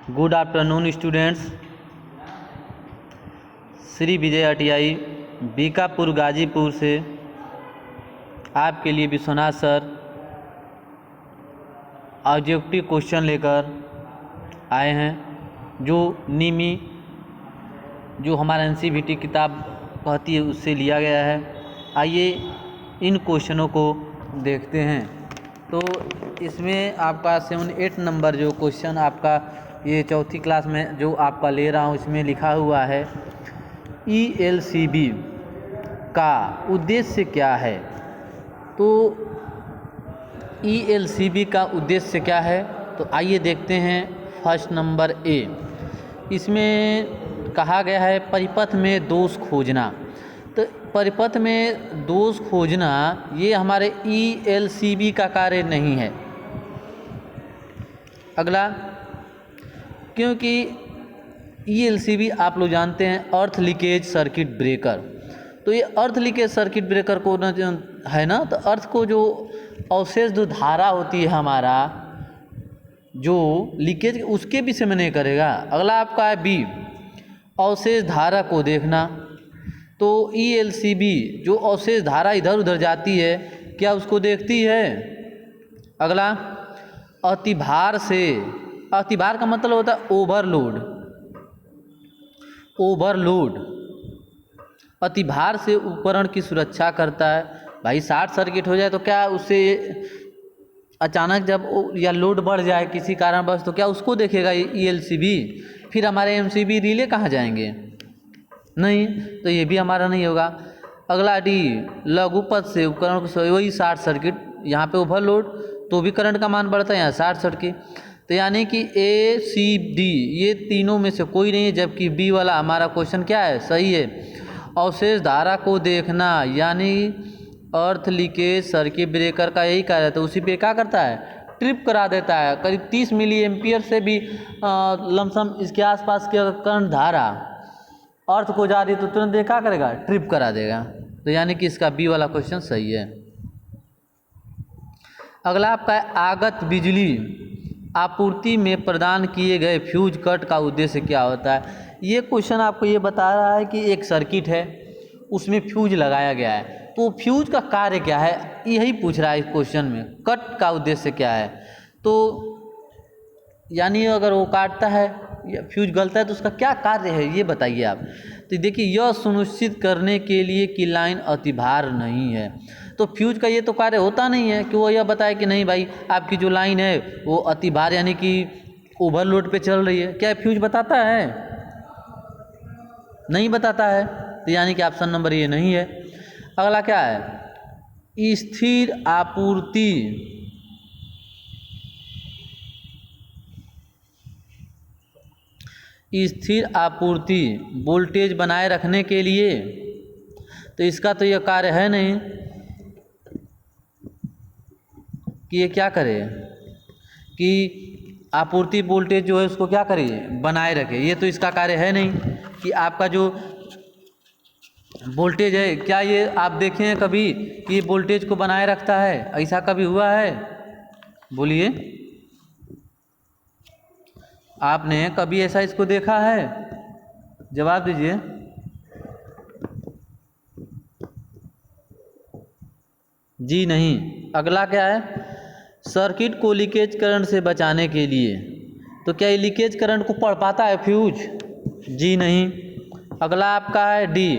Good afternoon students. Shri Vijay Atiyai Bikapur Ghazipur से आपके लिए विश्वनाथ सर ऑब्जेक्टिव क्वेश्चन लेकर आए हैं, जो नीमी जो हमारा एनसीईआरटी किताब कहती है उससे लिया गया है। आइए इन क्वेश्चनों को देखते हैं। तो इसमें आपका 7-8 नंबर जो क्वेश्चन आपका ये चौथी क्लास में जो आपका ले रहा हूँ, इसमें लिखा हुआ है ELCB का उद्देश्य क्या है। तो ELCB का उद्देश्य क्या है, तो आइए देखते हैं। फर्स्ट नंबर ए, इसमें कहा गया है परिपथ में दोष खोजना। तो परिपथ में दोष खोजना ये हमारे ELCB का कार्य नहीं है। अगला, क्योंकि ELCB आप लोग जानते हैं अर्थ लीकेज सर्किट ब्रेकर। तो ये अर्थ लीकेज सर्किट ब्रेकर को है ना, तो अर्थ को जो अवशेष जो धारा होती है हमारा जो लीकेज, उसके विषय में नहीं करेगा। अगला आपका है बी, अवशेष धारा को देखना। तो ELCB जो अवशेष धारा इधर उधर जाती है, क्या उसको देखती है। अगला, अतिभार से, अतिभार का मतलब होता है ओवरलोड। ओवरलोड अतिभार से उपकरण की सुरक्षा करता है। भाई शॉर्ट सर्किट हो जाए तो क्या उससे अचानक जब या लोड बढ़ जाए किसी कारणवश, तो क्या उसको देखेगा ELCB। फिर हमारे MCB रिले कहाँ जाएंगे, नहीं, तो ये भी हमारा नहीं होगा। अगला डी, लघुपथ से उपकरण को, वही शॉर्ट सर्किट। यहाँ पे ओवरलोड तो भी करंट का मान बढ़ता है, यहाँ शॉर्ट सर्किट। तो यानी कि ACD ये तीनों में से कोई नहीं है, जबकि बी वाला हमारा क्वेश्चन क्या है, सही है। अवशेष धारा को देखना यानी अर्थ लीकेज सर्किट ब्रेकर का यही कार्य है। तो उसी पे क्या करता है, ट्रिप करा देता है। करीब 30 मिली एम्पियर से भी लमसम इसके आसपास के करंट धारा अर्थ को जा रही तो तुरंत क्या करेगा, ट्रिप करा देगा। तो यानी कि इसका बी वाला क्वेश्चन सही है। अगला आपका है आगत बिजली आपूर्ति में प्रदान किए गए फ्यूज कट का उद्देश्य क्या होता है। ये क्वेश्चन आपको ये बता रहा है कि एक सर्किट है, उसमें फ्यूज लगाया गया है, तो फ्यूज का कार्य क्या है, यही पूछ रहा है इस क्वेश्चन में। कट का उद्देश्य क्या है, तो यानी अगर वो काटता है या फ्यूज गलता है तो उसका क्या कार्य है, ये बताइए आप। तो देखिए, यह सुनिश्चित करने के लिए कि लाइन अतिभार नहीं है। तो फ्यूज का ये तो कार्य होता नहीं है कि वो यह बताए कि नहीं भाई आपकी जो लाइन है वो अतिभार यानी कि ओवरलोड पे चल रही है। क्या फ्यूज बताता है, नहीं बताता है। तो यानी कि ऑप्शन नंबर ये नहीं है। अगला क्या है, स्थिर आपूर्ति, स्थिर आपूर्ति वोल्टेज बनाए रखने के लिए। तो इसका तो यह कार्य है नहीं कि ये क्या करे कि आपूर्ति वोल्टेज जो है उसको क्या करिए, बनाए रखे। ये तो इसका कार्य है नहीं कि आपका जो वोल्टेज है, क्या ये आप देखें हैं कभी कि ये वोल्टेज को बनाए रखता है, ऐसा कभी हुआ है, बोलिए। आपने कभी ऐसा इसको देखा है, जवाब दीजिए। जी नहीं। अगला क्या है, सर्किट को लीकेज करंट से बचाने के लिए। तो क्या ये लीकेज करंट को पढ़ पाता है फ्यूज, जी नहीं। अगला आपका है डी,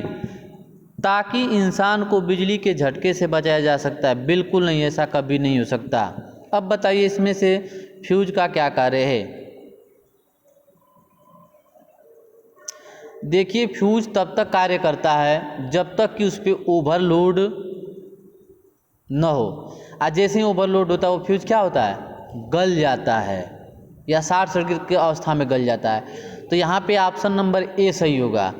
ताकि इंसान को बिजली के झटके से बचाया जा सकता है। बिल्कुल नहीं, ऐसा कभी नहीं हो सकता। अब बताइए इसमें से फ्यूज का क्या कार्य है। देखिए, फ्यूज तब तक कार्य करता है जब तक कि उस पर ओवरलोड न हो। आज जैसे ही ओवरलोड होता है वो फ्यूज क्या होता है, गल जाता है या शॉर्ट सर्किट की अवस्था में गल जाता है। तो यहाँ पे ऑप्शन नंबर ए सही होगा।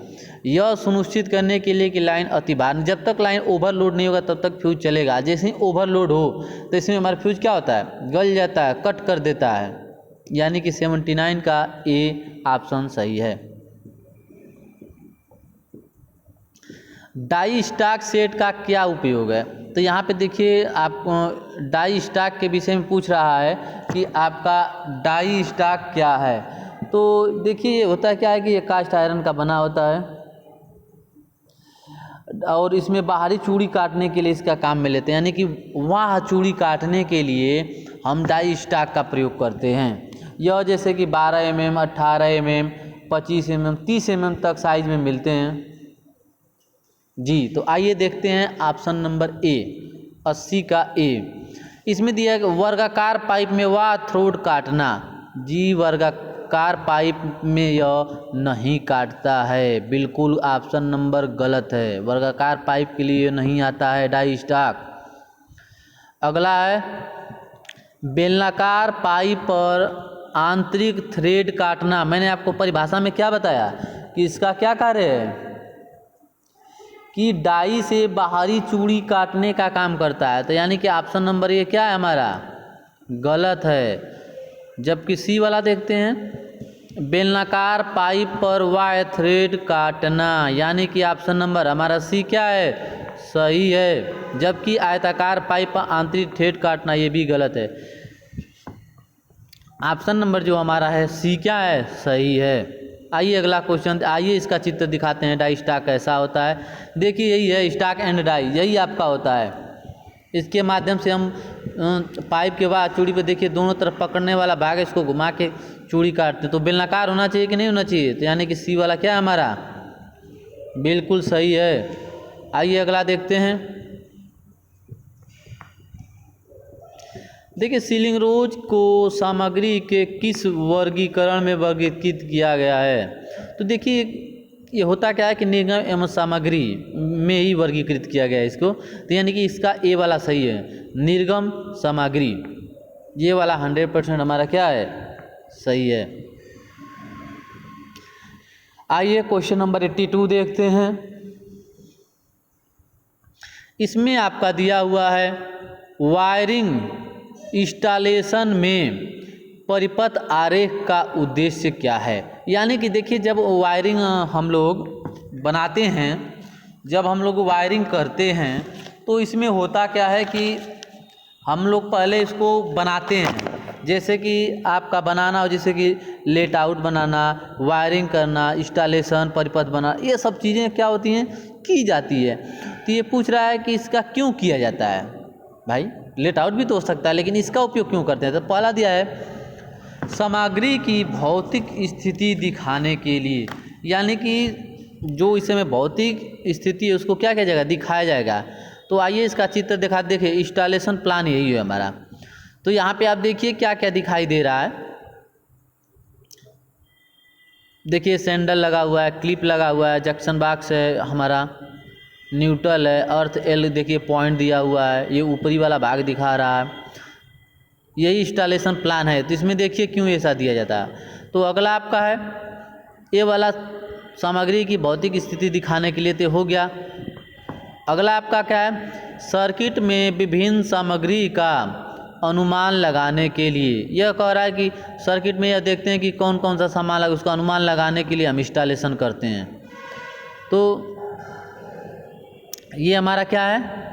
यह सुनिश्चित करने के लिए कि लाइन अतिभार, जब तक लाइन ओवरलोड नहीं होगा तब तक फ्यूज चलेगा। जैसे ही ओवरलोड हो तो इसमें हमारा फ्यूज क्या होता है, गल जाता है, कट कर देता है। यानी कि 79 का ए ऑप्शन सही है। डाई स्टॉक सेट का क्या उपयोग है। तो यहाँ पे देखिए, आपको डाई स्टॉक के विषय में पूछ रहा है कि आपका डाई स्टॉक क्या है। तो देखिए होता क्या है कि ये कास्ट आयरन का बना होता है और इसमें बाहरी चूड़ी काटने के लिए इसका काम में लेते हैं, यानी कि वह चूड़ी काटने के लिए हम डाई स्टॉक का प्रयोग करते हैं। यह जैसे कि 12 mm, 18 mm, 25 mm, 30 mm तक साइज में मिलते हैं जी। तो आइए देखते हैं ऑप्शन नंबर ए 80 का ए। इसमें दिया है वर्गाकार पाइप में वह थ्रोड काटना। जी वर्गाकार पाइप में यह नहीं काटता है, बिल्कुल ऑप्शन नंबर गलत है। वर्गाकार पाइप के लिए नहीं आता है डाई स्टॉक। अगला है बेलनाकार पाइप पर आंतरिक थ्रेड काटना। मैंने आपको परिभाषा में क्या बताया कि इसका क्या कार्य है कि डाई से बाहरी चूड़ी काटने का काम करता है। तो यानी कि ऑप्शन नंबर ये क्या है हमारा गलत है। जबकि सी वाला देखते हैं बेलनाकार पाइप पर वायर थ्रेड काटना, यानी कि ऑप्शन नंबर हमारा सी क्या है सही है। जबकि आयताकार पाइप पर आंतरिक थ्रेड काटना ये भी गलत है। ऑप्शन नंबर जो हमारा है सी क्या है सही है। आइए अगला क्वेश्चन, आइए इसका चित्र दिखाते हैं डाई स्टॉक कैसा होता है। देखिए यही है स्टॉक एंड डाई, यही आपका होता है। इसके माध्यम से हम पाइप के बाद चूड़ी पे देखिए दोनों तरफ पकड़ने वाला भाग है, इसको घुमा के चूड़ी काटते। तो बेलनाकार होना चाहिए कि नहीं होना चाहिए, तो यानी कि सी वाला क्या है हमारा बिल्कुल सही है। आइए अगला देखते हैं। देखिए सीलिंग रोज को सामग्री के किस वर्गीकरण में वर्गीकृत किया गया है। तो देखिए ये होता क्या है कि निर्गम एवं सामग्री में ही वर्गीकृत किया गया है इसको। तो यानी कि इसका ए वाला सही है, निर्गम सामग्री ये वाला 100% हमारा क्या है सही है। आइए क्वेश्चन नंबर 82 देखते हैं। इसमें आपका दिया हुआ है वायरिंग इंस्टॉलेशन में परिपथ आरेख का उद्देश्य क्या है। यानी कि देखिए जब वायरिंग हम लोग बनाते हैं, जब हम लोग वायरिंग करते हैं तो इसमें होता क्या है कि हम लोग पहले इसको बनाते हैं। जैसे कि आपका बनाना हो, जैसे कि लेट आउट बनाना, वायरिंग करना, इंस्टॉलेशन, परिपथ बनाना, ये सब चीज़ें क्या होती हैं की जाती है। तो ये पूछ रहा है कि इसका क्यों किया जाता है। भाई लेट आउट भी तो हो सकता है, लेकिन इसका उपयोग क्यों करते हैं। तो पहला दिया है सामग्री की भौतिक स्थिति दिखाने के लिए, यानी कि जो इस समय भौतिक स्थिति है उसको क्या किया जाएगा दिखाया जाएगा। तो आइए इसका चित्र दिखा, देखिए इंस्टॉलेशन प्लान यही है हमारा। तो यहाँ पे आप देखिए क्या क्या दिखाई दे रहा है। देखिए सैंडल लगा हुआ है, क्लिप लगा हुआ है, जंक्शन बॉक्स है हमारा, न्यूट्रल है, अर्थ एल देखिए पॉइंट दिया हुआ है, ये ऊपरी वाला भाग दिखा रहा है, यही इंस्टॉलेशन प्लान है। तो इसमें देखिए क्यों ऐसा दिया जाता है। तो अगला आपका है ये वाला सामग्री की भौतिक स्थिति दिखाने के लिए तो हो गया। अगला आपका क्या है सर्किट में विभिन्न सामग्री का अनुमान लगाने के लिए। यह कह रहा है कि सर्किट में यह देखते हैं कि कौन कौन सा सामान लगा, उसका अनुमान लगाने के लिए हम इंस्टॉलेशन करते हैं। तो ये हमारा क्या है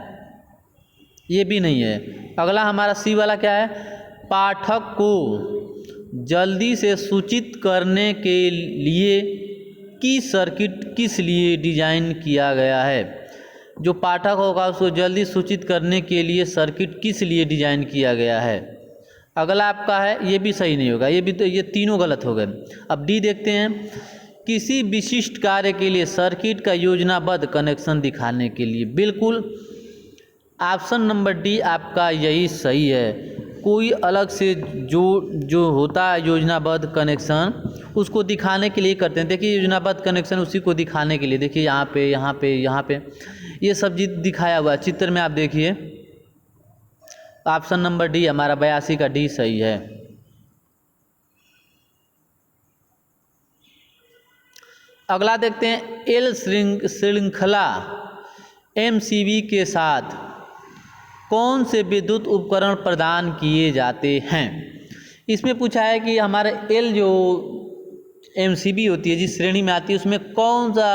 ये भी नहीं है। अगला हमारा सी वाला क्या है पाठक को जल्दी से सूचित करने के लिए कि सर्किट किस लिए डिजाइन किया गया है। जो पाठक होगा उसको जल्दी सूचित करने के लिए सर्किट किस लिए डिजाइन किया गया है। अगला आपका है ये भी सही नहीं होगा, ये भी तो ये तीनों गलत हो गए। अब डी देखते हैं किसी विशिष्ट कार्य के लिए सर्किट का योजनाबद्ध कनेक्शन दिखाने के लिए। बिल्कुल ऑप्शन नंबर डी आपका यही सही है। कोई अलग से जो होता है योजनाबद्ध कनेक्शन उसको दिखाने के लिए करते हैं। देखिए योजनाबद्ध कनेक्शन उसी को दिखाने के लिए, देखिए यहाँ पे यहाँ पे यहाँ पे ये सब चीज दिखाया हुआ है चित्र में, आप देखिए ऑप्शन नंबर डी हमारा 82 का डी सही है। अगला देखते हैं एल श्रृंखला एमसीबी के साथ कौन से विद्युत उपकरण प्रदान किए जाते हैं। इसमें पूछा है कि हमारे एल जो एमसीबी होती है जिस श्रेणी में आती है उसमें कौन सा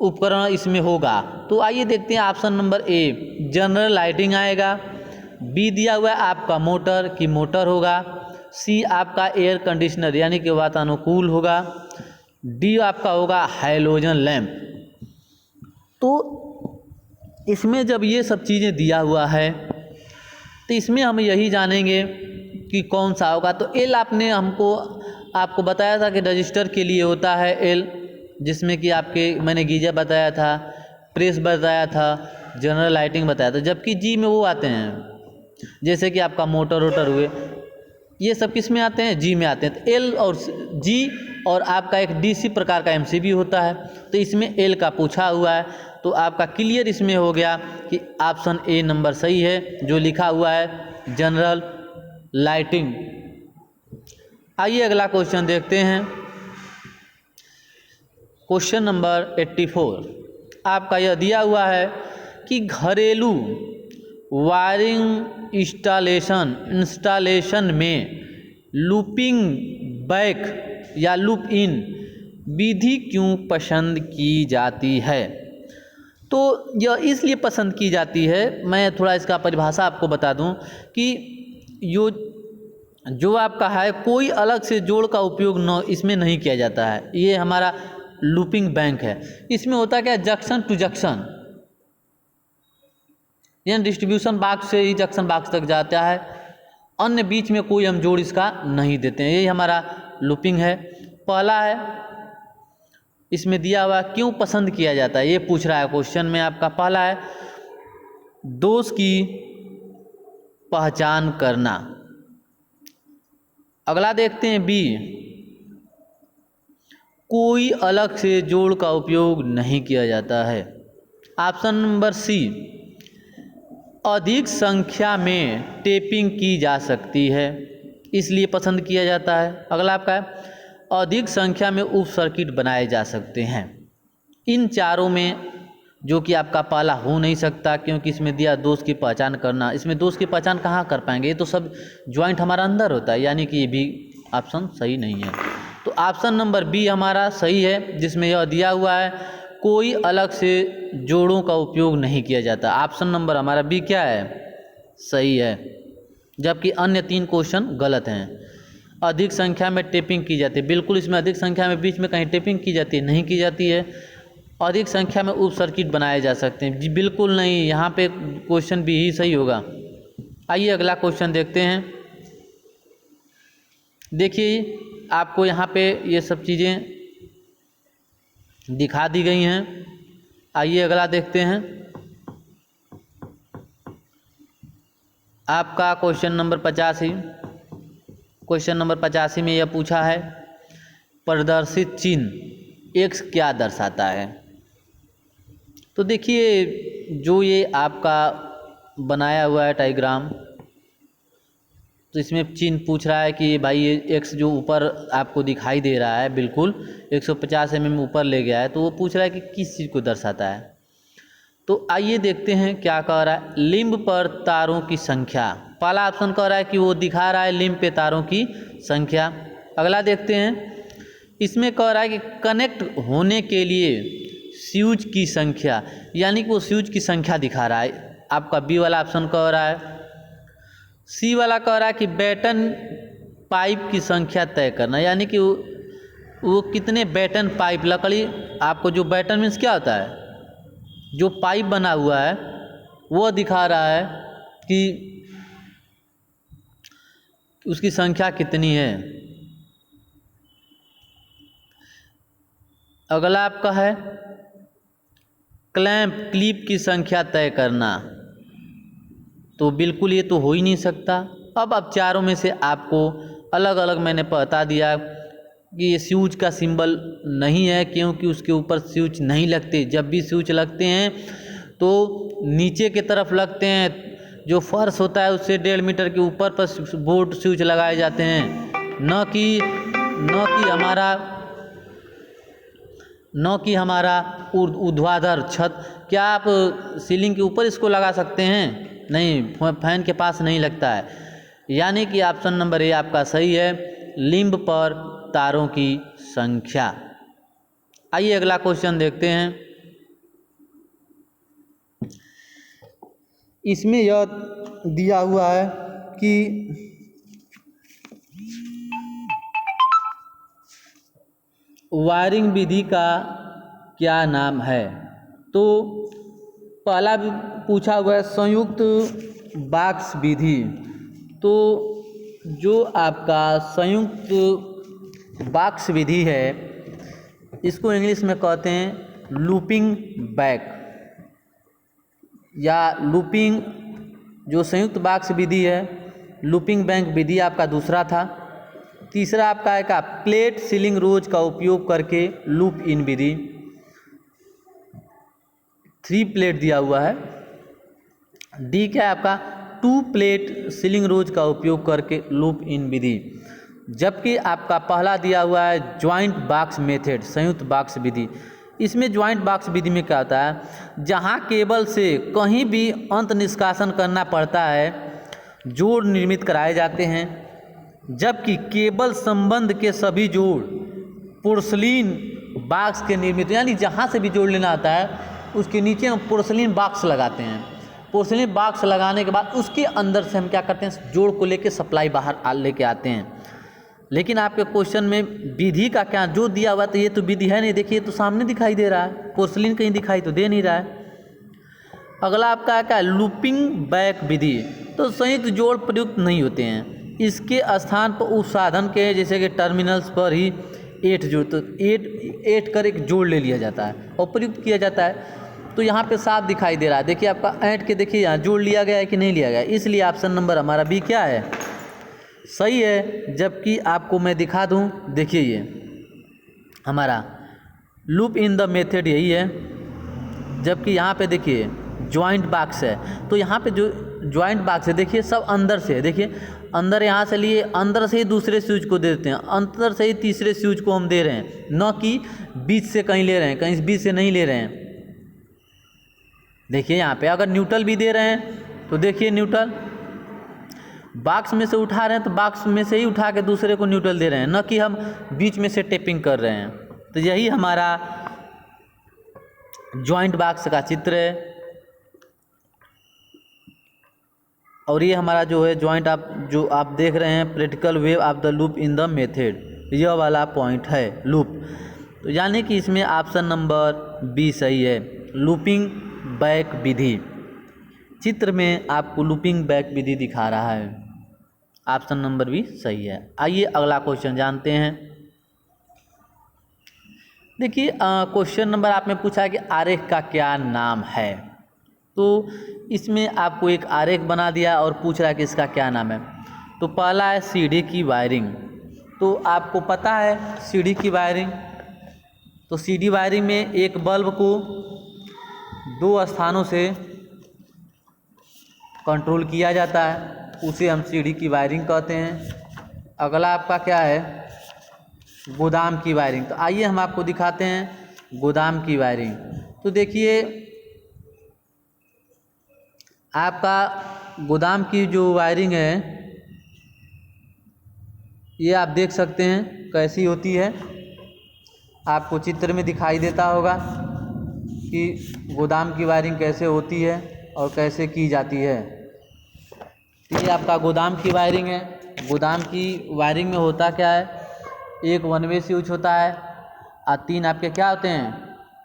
उपकरण इसमें होगा। तो आइए देखते हैं option number a general lighting आएगा, बी दिया हुआ है आपका मोटर की मोटर होगा, सी आपका एयर कंडीशनर यानी कि वातानुकूल होगा। डी आपका होगा हैलोजन लैंप। तो इसमें जब ये सब चीज़ें दिया हुआ है तो इसमें हम यही जानेंगे कि कौन सा होगा। तो एल आपने आपको बताया था कि रजिस्टर के लिए होता है एल, जिसमें कि आपके मैंने गीजर बताया था, प्रेस बताया था, जनरल लाइटिंग बताया था। जबकि जी में वो आते हैं जैसे कि आपका मोटर वोटर हुए, ये सब किस में आते हैं? जी में आते हैं। तो एल और जी और आपका एक डीसी प्रकार का एमसीबी होता है। तो इसमें एल का पूछा हुआ है, तो आपका क्लियर इसमें हो गया कि ऑप्शन ए नंबर सही है जो लिखा हुआ है जनरल लाइटिंग। आइए अगला क्वेश्चन देखते हैं। क्वेश्चन नंबर 84 आपका यह दिया हुआ है कि घरेलू वायरिंग इंस्टॉलेशन में लूपिंग बैक या लूप इन विधि क्यों पसंद की जाती है? तो यह इसलिए पसंद की जाती है, मैं थोड़ा इसका परिभाषा आपको बता दूं कि जो आपका है कोई अलग से जोड़ का उपयोग इसमें नहीं किया जाता है। ये हमारा लूपिंग बैंक है। इसमें होता क्या है, जंक्शन टू जंक्शन, यानी डिस्ट्रीब्यूशन बॉक्स से ही जंक्शन बॉक्स तक जाता है, अन्य बीच में कोई हम जोड़ इसका नहीं देते हैं। यही हमारा लूपिंग है। पहला है इसमें दिया हुआ क्यों पसंद किया जाता है, ये पूछ रहा है क्वेश्चन में आपका। पहला है दोष की पहचान करना। अगला देखते हैं बी, कोई अलग से जोड़ का उपयोग नहीं किया जाता है। ऑप्शन नंबर सी, अधिक संख्या में टेपिंग की जा सकती है इसलिए पसंद किया जाता है। अगला आपका है अधिक संख्या में उप सर्किट बनाए जा सकते हैं। इन चारों में जो कि आपका पहला हो नहीं सकता, क्योंकि इसमें दिया दोष की पहचान करना। इसमें दोष की पहचान कहाँ कर पाएंगे, ये तो सब ज्वाइंट हमारा अंदर होता है, यानी कि ये भी ऑप्शन सही नहीं है। तो ऑप्शन नंबर बी हमारा सही है, जिसमें यह दिया हुआ है कोई अलग से जोड़ों का उपयोग नहीं किया जाता। ऑप्शन नंबर हमारा बी क्या है, सही है, जबकि अन्य 3 क्वेश्चन गलत हैं। अधिक संख्या में टेपिंग की जाती है, बिल्कुल इसमें अधिक संख्या में बीच में कहीं टेपिंग की जाती है, नहीं की जाती है। अधिक संख्या में उप सर्किट बनाए जा सकते हैं, जी बिल्कुल नहीं, यहाँ पे क्वेश्चन बी ही सही होगा। आइए अगला क्वेश्चन देखते हैं। देखिए आपको यहाँ पे ये सब चीज़ें दिखा दी गई हैं। आइए अगला देखते हैं। आपका क्वेश्चन नंबर 85, क्वेश्चन नंबर 85 में यह पूछा है प्रदर्शित चिन्ह x क्या दर्शाता है। तो देखिए जो ये आपका बनाया हुआ है डायग्राम, तो इसमें चिन्ह पूछ रहा है कि भाई ये x जो ऊपर आपको दिखाई दे रहा है बिल्कुल 150 mm ऊपर ले गया है, तो वो पूछ रहा है कि किस चीज़ को दर्शाता है। तो आइए देखते हैं क्या कह रहा है। लिंब पर तारों की संख्या, पहला ऑप्शन कह रहा है कि वो दिखा रहा है लिंब पे तारों की संख्या। अगला देखते हैं, इसमें कह रहा है कि कनेक्ट होने के लिए स्विच की संख्या, यानी कि वो स्विच की संख्या दिखा रहा है। आपका बी वाला ऑप्शन कह रहा है। सी वाला कह रहा है कि बैटन पाइप की संख्या तय करना, यानी कि वो कितने बैटन पाइप, लकड़ी, आपको जो बैटन मीन्स क्या होता है, जो पाइप बना हुआ है वो दिखा रहा है कि उसकी संख्या कितनी है। अगला आपका है क्लिप की संख्या तय करना, तो बिल्कुल ये तो हो ही नहीं सकता। अब चारों में से आपको अलग अलग मैंने बता दिया कि ये स्विच का सिंबल नहीं है, क्योंकि उसके ऊपर स्विच नहीं लगते। जब भी स्विच लगते हैं तो नीचे की तरफ लगते हैं, जो फर्श होता है उससे 1.5 मीटर के ऊपर पर बोर्ड स्विच लगाए जाते हैं, न कि हमारा ऊर्ध्वाधर छत। क्या आप सीलिंग के ऊपर इसको लगा सकते हैं? नहीं, फैन के पास नहीं लगता है। यानी कि ऑप्शन नंबर ए आपका सही है, लिंब पर तारों की संख्या। आइए अगला क्वेश्चन देखते हैं। इसमें यह दिया हुआ है कि वायरिंग विधि का क्या नाम है? तो पहला भी पूछा हुआ है संयुक्त बॉक्स विधि। तो जो आपका संयुक्त बॉक्स विधि है इसको इंग्लिश में कहते हैं लूपिंग बैक या लूपिंग। जो संयुक्त बॉक्स विधि है लूपिंग बैंक विधि आपका दूसरा था। तीसरा आपका है का प्लेट सीलिंग रोज का उपयोग करके लूप इन विधि। 3 प्लेट दिया हुआ है। डी क्या है आपका 2 प्लेट सीलिंग रोज का उपयोग करके लूप इन विधि। जबकि आपका पहला दिया हुआ है ज्वाइंट बॉक्स मेथड संयुक्त बॉक्स विधि। इसमें ज्वाइंट बॉक्स विधि में क्या होता है, जहां केबल से कहीं भी अंत निष्कासन करना पड़ता है जोड़ निर्मित कराए जाते हैं, जबकि केबल संबंध के सभी जोड़ पोर्सलीन बॉक्स के निर्मित, यानी जहां से भी जोड़ लेना आता है उसके नीचे हम पोर्सलीन बॉक्स लगाते हैं। पोर्सलीन बॉक्स लगाने के बाद उसके अंदर से हम क्या करते हैं जोड़ को लेके सप्लाई बाहर लेके आते हैं। लेकिन आपके क्वेश्चन में विधि का क्या जो दिया हुआ, तो ये तो विधि है नहीं। देखिए तो सामने दिखाई दे रहा है, पोर्सलीन कहीं दिखाई तो दे नहीं रहा है। अगला आपका क्या है लूपिंग बैक विधि। तो संयुक्त जोड़ प्रयुक्त नहीं होते हैं, इसके स्थान पर उस साधन के जैसे कि टर्मिनल्स पर ही 8 जोड़, तो 8 कर एक जोड़ ले लिया जाता है और प्रयुक्त किया जाता है। तो यहाँ पे 7 दिखाई दे रहा है। देखिए आपका 8 के देखिए यहाँ जोड़ लिया गया है कि नहीं लिया गया, इसलिए ऑप्शन नंबर हमारा बी क्या है सही है। जबकि आपको मैं दिखा दूं, देखिए ये हमारा लूप इन द मेथड यही है। जबकि यहाँ पे देखिए जॉइंट बॉक्स है, तो यहाँ पे जो जॉइंट बॉक्स है देखिए सब अंदर से है। देखिए अंदर यहाँ से लिए, अंदर से ही दूसरे स्विच को दे देते हैं, अंदर से ही तीसरे स्विच को हम दे रहे हैं, न कि बीच से कहीं ले रहे हैं, कहीं बीच से नहीं ले रहे हैं। देखिए यहाँ पे अगर न्यूट्रल भी दे रहे हैं तो देखिए न्यूट्रल बॉक्स में से उठा रहे हैं, तो बॉक्स में से ही उठा के दूसरे को न्यूट्रल दे रहे हैं, न कि हम बीच में से टेपिंग कर रहे हैं। तो यही हमारा जॉइंट बॉक्स का चित्र है। और ये हमारा जो है जॉइंट जो आप देख रहे हैं practical way of the loop in the method, यह वाला पॉइंट है लूप। तो यानी कि इसमें ऑप्शन नंबर बी सही है, लूपिंग बैक विधि। चित्र में आपको लूपिंग बैक विधि दिखा रहा है, ऑप्शन नंबर बी सही है। आइए अगला क्वेश्चन जानते हैं। देखिए क्वेश्चन नंबर आपने पूछा कि आरेख का क्या नाम है। तो इसमें आपको एक आरेख बना दिया और पूछ रहा है कि इसका क्या नाम है। तो पहला है सीढ़ी की वायरिंग। तो आपको पता है सीढ़ी की वायरिंग, तो सीढ़ी वायरिंग में एक बल्ब को 2 स्थानों से कंट्रोल किया जाता है, उसे हम सीढ़ी की वायरिंग कहते हैं। अगला आपका क्या है गोदाम की वायरिंग। तो आइए हम आपको दिखाते हैं गोदाम की वायरिंग। तो देखिए आपका गोदाम की जो वायरिंग है ये आप देख सकते हैं कैसी होती है, आपको चित्र में दिखाई देता होगा कि गोदाम की वायरिंग कैसे होती है और कैसे की जाती है। ये आपका गोदाम की वायरिंग है। गोदाम की वायरिंग में होता क्या है, एक 1 वे स्विच होता है और 3 आपके क्या होते हैं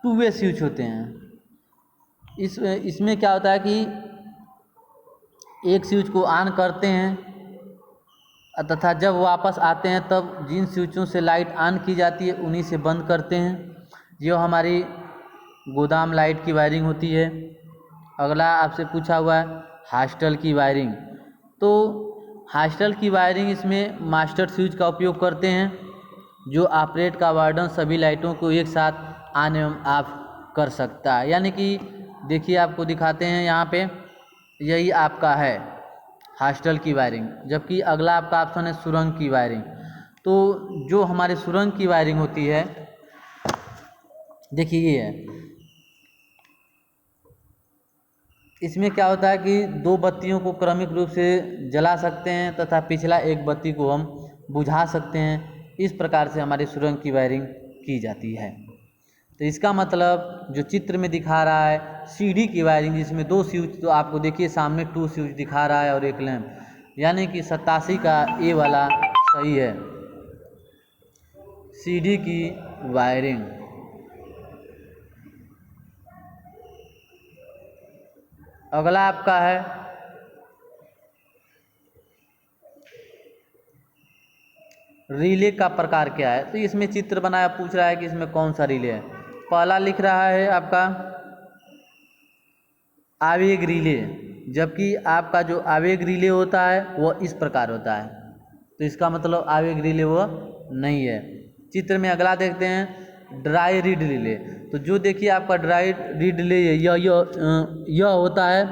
2 वे स्विच होते हैं। इसमें क्या होता है कि एक स्विच को ऑन करते हैं तथा जब वापस आते हैं तब जिन स्विचों से लाइट ऑन की जाती है उन्हीं से बंद करते हैं। जो हमारी गोदाम लाइट की वायरिंग होती है। अगला आपसे पूछा हुआ है हॉस्टल की वायरिंग। तो हॉस्टल की वायरिंग इसमें मास्टर स्विच का उपयोग करते हैं जो ऑपरेट का वार्डन सभी लाइटों को एक साथ ऑन एवं ऑफ कर सकता है। यानी कि देखिए आपको दिखाते हैं यहाँ पे, यही आपका है हॉस्टल की वायरिंग। जबकि अगला आपका ऑप्शन है सुरंग की वायरिंग। तो जो हमारे सुरंग की वायरिंग होती है देखिए ये है, इसमें क्या होता है कि 2 बत्तियों को क्रमिक रूप से जला सकते हैं तथा पिछला एक बत्ती को हम बुझा सकते हैं। इस प्रकार से हमारी सुरंग की वायरिंग की जाती है। तो इसका मतलब जो चित्र में दिखा रहा है सीढ़ी की वायरिंग जिसमें 2 स्विच, तो आपको देखिए सामने 2 स्विच दिखा रहा है और एक लैंप, यानी कि 87 का ए वाला सही है। सीढ़ी की वायरिंग। अगला आपका है रिले का प्रकार क्या है। तो इसमें चित्र बनाया, पूछ रहा है कि इसमें कौन सा रिले है। पहला लिख रहा है आपका आवेग रिले, जबकि आपका जो आवेग रिले होता है वह इस प्रकार होता है। तो इसका मतलब आवेग रिले वो नहीं है। चित्र में अगला देखते हैं ड्राई रीड रिले। तो जो देखिए आपका ड्राई रीड रिले यह होता है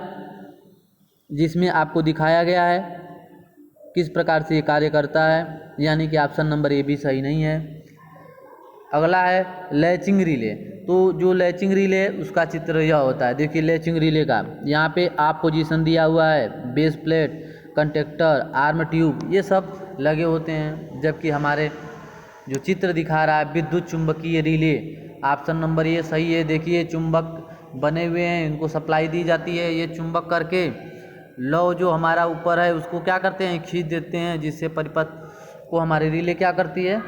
जिसमें आपको दिखाया गया है किस प्रकार से ये कार्य करता है, यानी कि ऑप्शन नंबर ए भी सही नहीं है। अगला है लैचिंग रिले। तो जो लैचिंग रिले है उसका चित्र यह होता है। देखिए लैचिंग रिले का यहाँ पे आप पोजीशन दिया हुआ है, base plate, conductor, arm tube, ये सब लगे होते हैं। जबकि हमारे जो चित्र दिखा रहा है विद्युत चुंबकीय रिले, ऑप्शन नंबर ये सही है। देखिए चुंबक बने हुए हैं, इनको सप्लाई दी जाती है, ये चुंबक करके लौ जो हमारा ऊपर है उसको क्या करते हैं, खींच देते हैं, जिससे परिपथ को हमारी रिले क्या करती है,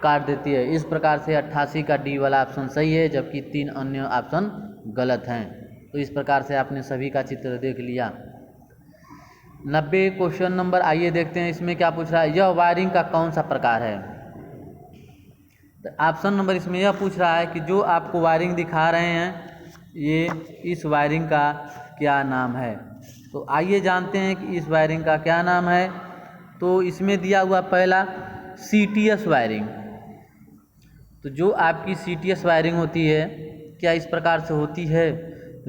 काट देती है। इस प्रकार से 88 का डी वाला ऑप्शन सही है, जबकि 3 अन्य ऑप्शन गलत हैं। तो इस प्रकार से आपने सभी का चित्र देख लिया। 90 क्वेश्चन नंबर आइए देखते हैं इसमें क्या पूछ रहा है। यह वायरिंग का कौन सा प्रकार है। तो ऑप्शन नंबर इसमें यह पूछ रहा है कि जो आपको वायरिंग दिखा रहे हैं ये इस वायरिंग का क्या नाम है। तो आइए जानते हैं कि इस वायरिंग का क्या नाम है। तो इसमें दिया हुआ पहला CTS वायरिंग। तो जो आपकी CTS वायरिंग होती है क्या इस प्रकार से होती है।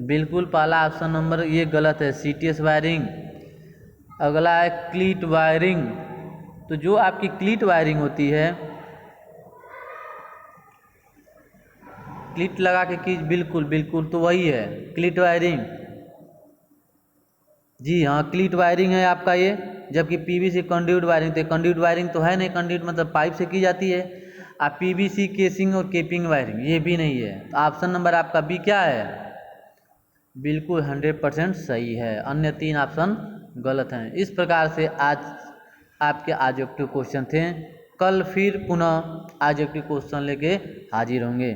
बिल्कुल पहला ऑप्शन नंबर ये गलत है, CTS वायरिंग। अगला है क्लीट वायरिंग। तो जो आपकी क्लीट वायरिंग होती है, क्लीट लगा के की, बिल्कुल बिल्कुल तो वही है क्लीट वायरिंग। जी हाँ, क्लीट वायरिंग है आपका ये। जबकि PVC कंड्यूट वायरिंग, तो कंड्यूट वायरिंग तो है नहीं, कंड्यूट मतलब पाइप से की जाती है। आप PVC केसिंग और केपिंग वायरिंग ये भी नहीं है। तो ऑप्शन नंबर आपका बी क्या है, बिल्कुल 100% सही है। अन्य 3 ऑप्शन गलत हैं। इस प्रकार से आज आपके ऑब्जेक्टिव क्वेश्चन थे। कल फिर पुनः ऑब्जेक्टिव क्वेश्चन लेके हाजिर होंगे।